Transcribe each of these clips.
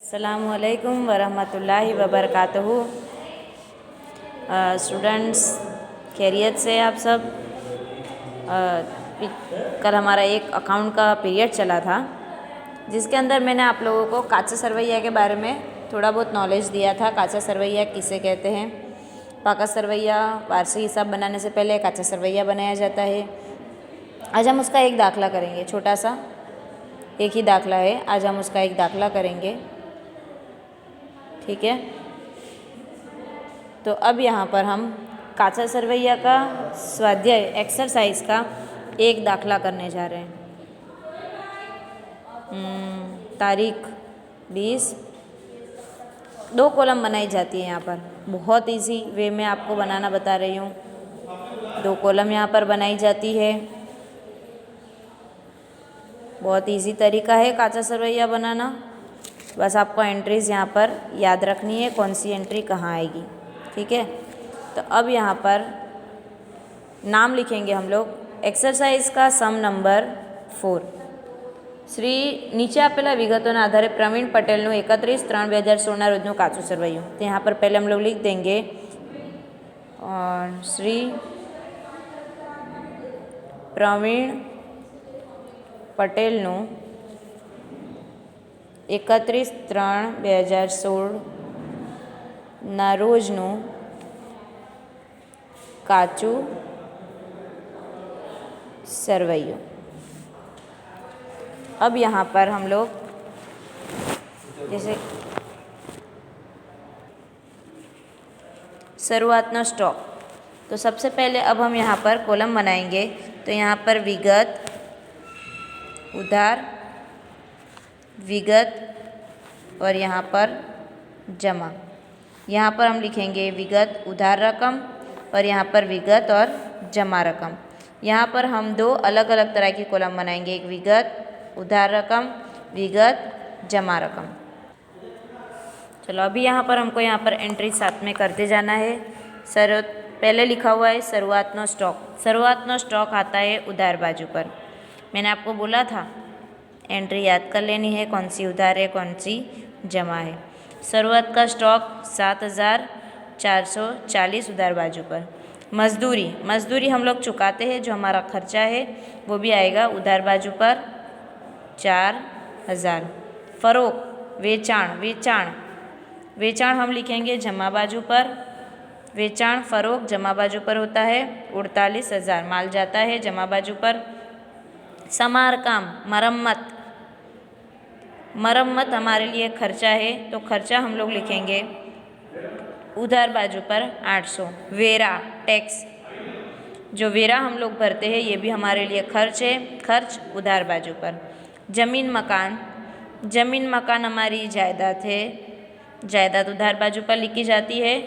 अस्सलामुअलैकुम वरहमतुल्लाहि वबरकातुहू। स्टूडेंट्स, खैरियत से आप सब। कल हमारा एक अकाउंट का पीरियड चला था जिसके अंदर मैंने आप लोगों को काचा सरवैया के बारे में थोड़ा बहुत नॉलेज दिया था। काचा सरवैया किसे कहते हैं, पाका सरवैया, वार्षिक हिसाब बनाने से पहले काचा सरवैया बनाया जाता है। आज हम उसका एक दाखला करेंगे, छोटा सा एक ही दाखला है, आज हम उसका एक दाखला करेंगे, ठीक है। तो अब यहाँ पर हम काचा सरवैया का स्वाध्याय एक्सरसाइज का एक दाखला करने जा रहे हैं। तारीख 20, 2 कॉलम बनाई जाती है यहाँ पर। बहुत इजी वे में आपको बनाना बता रही हूँ। 2 कॉलम यहाँ पर बनाई जाती है। बहुत इजी तरीका है काचा सरवैया बनाना। बस आपको एंट्रीज यहाँ पर याद रखनी है, कौन सी एंट्री कहाँ आएगी, ठीक है। तो अब यहाँ पर नाम लिखेंगे हम लोग। एक्सरसाइज का सम नंबर 4 શ્રી નીચે આપેલા વિગતોના આધારે પ્રવીણ પટેલનું 31/3/2016 રોજનું કાચું સરવૈયું। तो यहाँ पर पहले हम लोग लिख देंगे श्री प्रवीण પટેલનું 31/3/2016 ના રોજનું કાચું સરવૈયું। अब यहाँ पर हम लोग जैसे शुरुआतना स्टॉक, तो सबसे पहले अब हम यहाँ पर कॉलम बनाएंगे। तो यहाँ पर विगत, उधार, विगत और यहाँ पर जमा। यहाँ पर हम लिखेंगे विगत उधार रकम और यहाँ पर विगत और जमा रकम। यहाँ पर हम 2 अलग अलग तरह की कॉलम बनाएंगे, एक विगत उधार रकम, विगत जमा रकम। चलो अभी यहाँ पर हमको यहाँ पर एंट्री साथ में करते जाना है। पहले लिखा हुआ है शुरुआतनो स्टॉक। शुरुआतनो स्टॉक आता है उधार बाजू पर। मैंने आपको बोला था एंट्री याद कर लेनी है, कौन सी उधार है कौन सी जमा है। शुरुआत का स्टॉक 7,440 उधार बाजू पर। मजदूरी हम लोग चुकाते हैं, जो हमारा खर्चा है वो भी आएगा उधार बाजू पर 4,000। फरोख वेचाण हम लिखेंगे जमा बाजू पर। वेचाण फरोख जमा बाजू पर होता है 48,000। माल जाता है जमा बाजू पर। समारकाम मरम्मत हमारे लिए खर्चा है, तो खर्चा हम लोग लिखेंगे उधार बाजू पर 800। वेरा टैक्स, जो वेरा हम लोग भरते हैं ये भी हमारे लिए खर्च है, खर्च उधार बाजू पर। जमीन मकान हमारी जायदाद है, जायदाद उधार बाजू पर लिखी जाती है।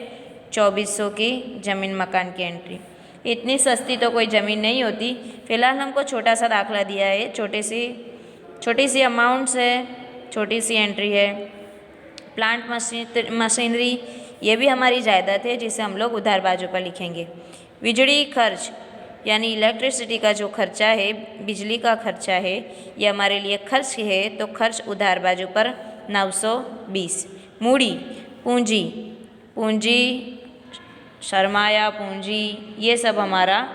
2400 की ज़मीन मकान की एंट्री। इतनी सस्ती तो कोई ज़मीन नहीं होती। फ़िलहाल हमको छोटा सा दाखला दिया है, छोटी सी अमाउंट्स है, छोटी सी एंट्री है। प्लांट मशीनरी ये भी हमारी जायदाद है, जिसे हम लोग उधार बाजू पर लिखेंगे। बिजली खर्च यानी इलेक्ट्रिसिटी का जो खर्चा है, बिजली का खर्चा है, ये हमारे लिए खर्च है, तो खर्च उधार बाजू पर 920। मूड़ी पूंजी सरमाया पूंजी ये सब हमारा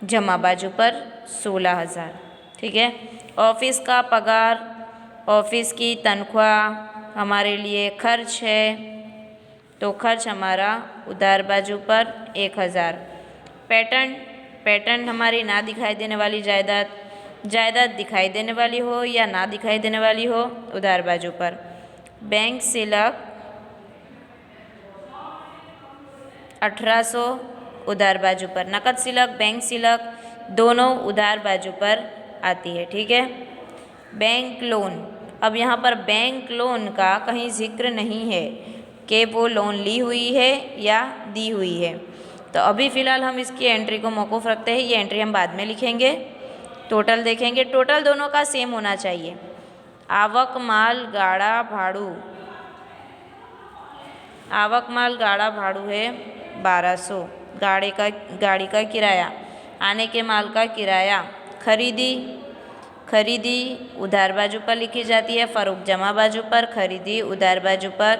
जमा बाजू पर 16,000, ठीक है। ऑफिस का पगार, ऑफिस की तनख्वाह हमारे लिए खर्च है, तो खर्च हमारा उधार बाजू पर 1,000। पैटर्न हमारी ना दिखाई देने वाली जायदाद दिखाई देने वाली हो या ना दिखाई देने वाली हो, उधार बाजू पर। बैंक सिलक 1800 उधार बाजू पर। नकद सिलक, बैंक सिलक दोनों उधार बाजू पर आती है, ठीक है। बैंक लोन, अब यहाँ पर बैंक लोन का कहीं जिक्र नहीं है कि वो लोन ली हुई है या दी हुई है, तो अभी फ़िलहाल हम इसकी एंट्री को मौकूफ़ रखते हैं। ये एंट्री हम बाद में लिखेंगे। टोटल देखेंगे, टोटल दोनों का सेम होना चाहिए। आवक माल गाड़ा भाड़ू, आवक माल गाड़ा भाड़ू है 1200। गाड़ी का किराया, आने के माल का किराया। खरीदी उधार बाजू पर लिखी जाती है, फ़रोख्त जमा बाजू पर, खरीदी उधार बाजू पर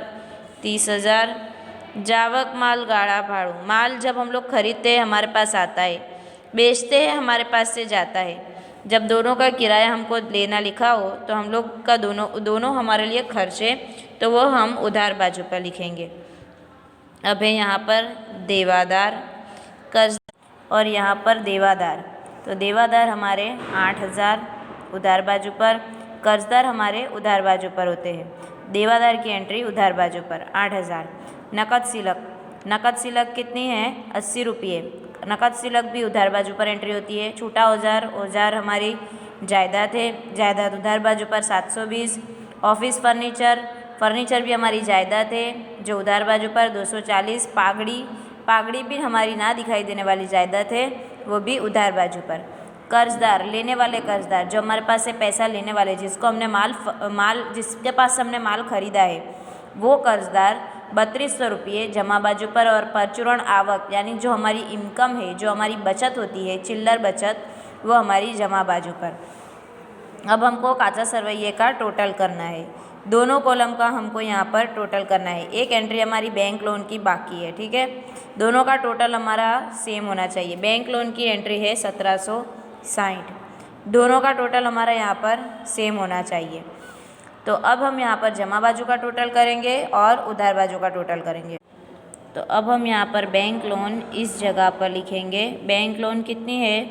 30,000। जावक माल गाड़ा भाड़ू, माल जब हम लोग खरीदते हैं हमारे पास आता है, बेचते हैं हमारे पास से जाता है। जब दोनों का किराया हमको लेना लिखा हो तो हम लोग का दोनों हमारे लिए खर्चे, तो वो हम उधार बाजू पर लिखेंगे। अब है यहाँ पर देवादार, कर्ज और यहाँ पर देवादार। तो देवादार हमारे 8,000 उधार बाजू पर, कर्जदार हमारे उधार बाजू पर होते हैं। देवादार की एंट्री उधार बाजू पर 8,000। नकद सिलक, नकद सिलक कितनी है? 80 रुपये। नकद सिलक भी उधार बाजू पर एंट्री होती है। छूटा औजार, औजार हमारी जायदाद है, जायदाद उधार बाजू पर 720। ऑफिस फर्नीचर, फर्नीचर भी हमारी जायदाद है जो उधार बाजू पर 240। पागड़ी, पागड़ी भी हमारी ना दिखाई देने वाली जायदाद है, वो भी उधार बाजू पर। कर्जदार, लेने वाले कर्जदार, जो हमारे पास से पैसा लेने वाले, जिसको हमने माल जिसके पास हमने माल खरीदा है, वो कर्जदार 3200 रुपये जमा बाजू पर। और परचूरण आवक यानी जो हमारी इनकम है, जो हमारी बचत होती है, चिल्लर बचत, वो हमारी जमा बाजू पर। अब हमको काचा सरवैये का टोटल करना है। दोनों कॉलम का हमको यहाँ पर टोटल करना है। एक एंट्री हमारी बैंक लोन की बाकी है, ठीक है। दोनों का टोटल हमारा सेम होना चाहिए। बैंक लोन की एंट्री है 1760, दोनों का टोटल हमारा यहाँ पर सेम होना चाहिए। तो अब हम यहाँ पर जमा बाजू का टोटल करेंगे और उधार बाजू का टोटल करेंगे। तो अब हम यहाँ पर बैंक लोन इस जगह पर लिखेंगे। बैंक लोन कितनी है?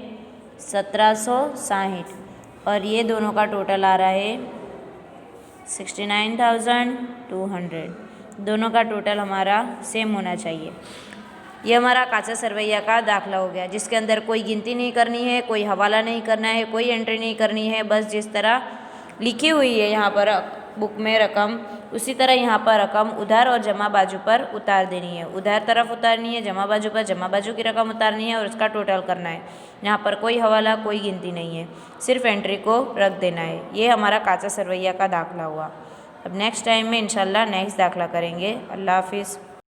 1760, और ये दोनों का टोटल आ रहा है 69,200। दोनों का टोटल हमारा सेम होना चाहिए। ये हमारा काचा सरवैया का दाखला हो गया, जिसके अंदर कोई गिनती नहीं करनी है, कोई हवाला नहीं करना है, कोई एंट्री नहीं करनी है। बस जिस तरह लिखी हुई है यहाँ पर बुक में रकम, उसी तरह यहाँ पर रकम उधार और जमा बाजू पर उतार देनी है। उधार तरफ उतारनी है, जमा बाजू पर जमा बाजू की रकम उतारनी है और उसका टोटल करना है। यहाँ पर कोई हवाला, कोई गिनती नहीं है, सिर्फ एंट्री को रख देना है। ये हमारा काचा सरवैया का दाखला हुआ। अब नेक्स्ट टाइम में इंशाल्लाह नेक्स्ट दाखला करेंगे। अल्लाह हाफिज़।